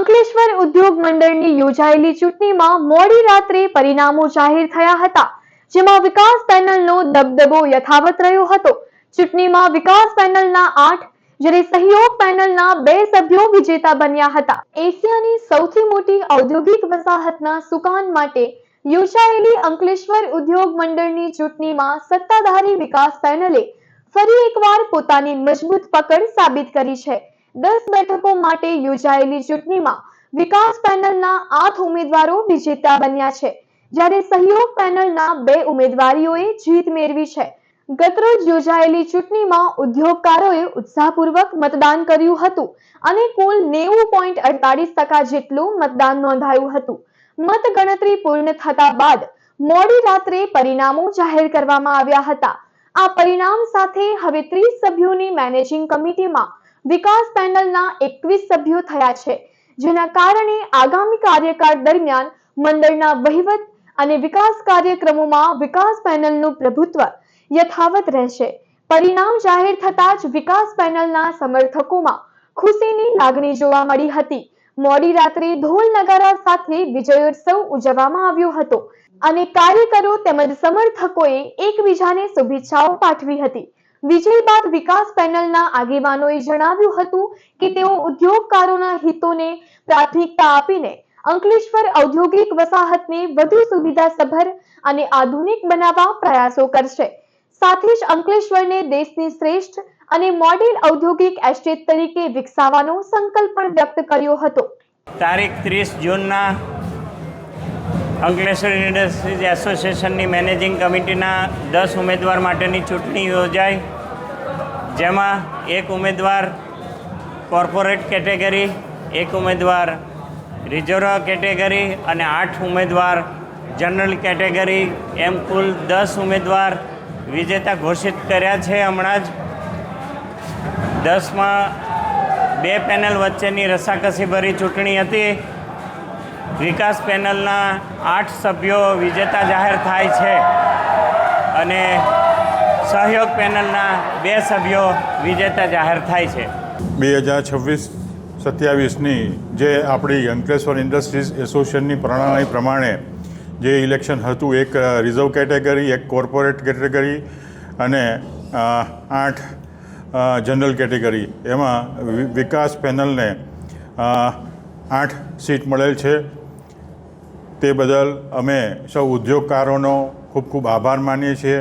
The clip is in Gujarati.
અંકલેશ્વર ઉદ્યોગ મંડળની યોજાયેલી ચૂંટણીમાં મોડી રાત્રે પરિણામો જાહેર થયા હતા, જેમાં વિકાસ પેનલનો દબદબો યથાવત રહ્યો હતો. ચૂંટણીમાં વિકાસ પેનલના 8 જ્યારે સહયોગ પેનલના 2 સભ્યો વિજેતા બન્યા હતા. એશિયાની સૌથી મોટી ઔદ્યોગિક વસાહતના સુકાન માટે યોજાયેલી અંકલેશ્વર ઉદ્યોગ મંડળની ચૂંટણીમાં સત્તાધારી વિકાસ પેનલે ફરી એકવાર પોતાની મજબૂત પકડ સાબિત કરી છે. 10 બેઠકો માટે યોજાયેલી ચૂંટણીમાં વિકાસ પેનલના 8 ઉમેદવારો વિજેતા બન્યા છે, જ્યારે સહયોગ પેનલના 2 ઉમેદવારોએ જીત મેળવી છે. ગતરોજ યોજાયેલી ચૂંટણીમાં ઉદ્યોગકારોએ ઉત્સાહપૂર્વક મતદાન કર્યું હતું અને કુલ 90.48% જેટલું મતદાન નોંધાયું હતું. મતગણતરી પૂર્ણ થતા બાદ મોડી રાત્રે પરિણામો જાહેર કરવામાં આવ્યા હતા. આ પરિણામ સાથે હવે 30 સભ્યોની મેનેજિંગ કમિટીમાં વિકાસ પેનલના 21 સભ્યો થયા છે, જેના કારણે આગામી કાર્યકાળ દરમિયાન મંડળના વહીવટ અને વિકાસ કાર્યક્રમોમાં વિકાસ પેનલનું પ્રભુત્વ યથાવત રહેશે. પરિણામ જાહેર થતાં જ વિકાસ પેનલના સમર્થકોમાં ખુશીની લાગણી જોવા મળી હતી. મોડી રાત્રે ઢોલ નગારા સાથે વિજયોત્સવ ઉજવવામાં આવ્યો હતો અને કાર્યકરો તેમજ સમર્થકોએ એકબીજાને શુભેચ્છાઓ પાઠવી હતી. વિજય બાદ વિકાસ પેનલના આગેવાનોએ જણાવ્યું હતું કે તેઓ ઉદ્યોગકારોના હિતોને પ્રાથમિકતા આપીને અંકલેશ્વર ઔદ્યોગિક વસાહતને વધુ સુવિધાસભર અને આધુનિક બનાવવા પ્રયાસો કરશે. સાથે જ અંકલેશ્વરને દેશની શ્રેષ્ઠ અને મોડેલ ઔદ્યોગિક એસ્ટેટ તરીકે વિકસાવવાનો સંકલ્પ પણ વ્યક્ત કર્યો હતો. તારીખ 30 જૂનના અંકલેશ્વર ઇન્ડસ્ટ્રીઝ એસોસિએશનની મેનેજિંગ કમિટીના 10 ઉમેદવાર માટેની ચૂંટણી યોજાઈ, જેમાં 1 ઉમેદવાર કોર્પોરેટ કેટેગરી, 1 ઉમેદવાર રિઝર્વ કેટેગરી અને 8 ઉમેદવાર જનરલ કેટેગરી, એમ કુલ 10 ઉમેદવાર વિજેતા ઘોષિત કર્યા છે. હમણાં જ 10માં 2 પેનલ વચ્ચેની રસાકસીભરી ચૂંટણી હતી. વિકાસ પેનલના 8 સભ્યો વિજેતા જાહેર થાય છે અને સહયોગ પેનલના 2 સભ્યો વિજેતા જાહેર થાય છે. 2026-27ની જે આપણી અંકલેશ્વર ઇન્ડસ્ટ્રીઝ એસોસિએશનની પ્રણાલી પ્રમાણે જે ઇલેક્શન હતું, એક રિઝર્વ કેટેગરી, એક કોર્પોરેટ કેટેગરી અને 8 જનરલ કેટેગરી, એમાં વિકાસ પેનલને 8 સીટ મળેલ છે. તે બદલ અમે સૌ ઉદ્યોગકારોનો ખૂબ ખૂબ આભાર માનીએ છીએ.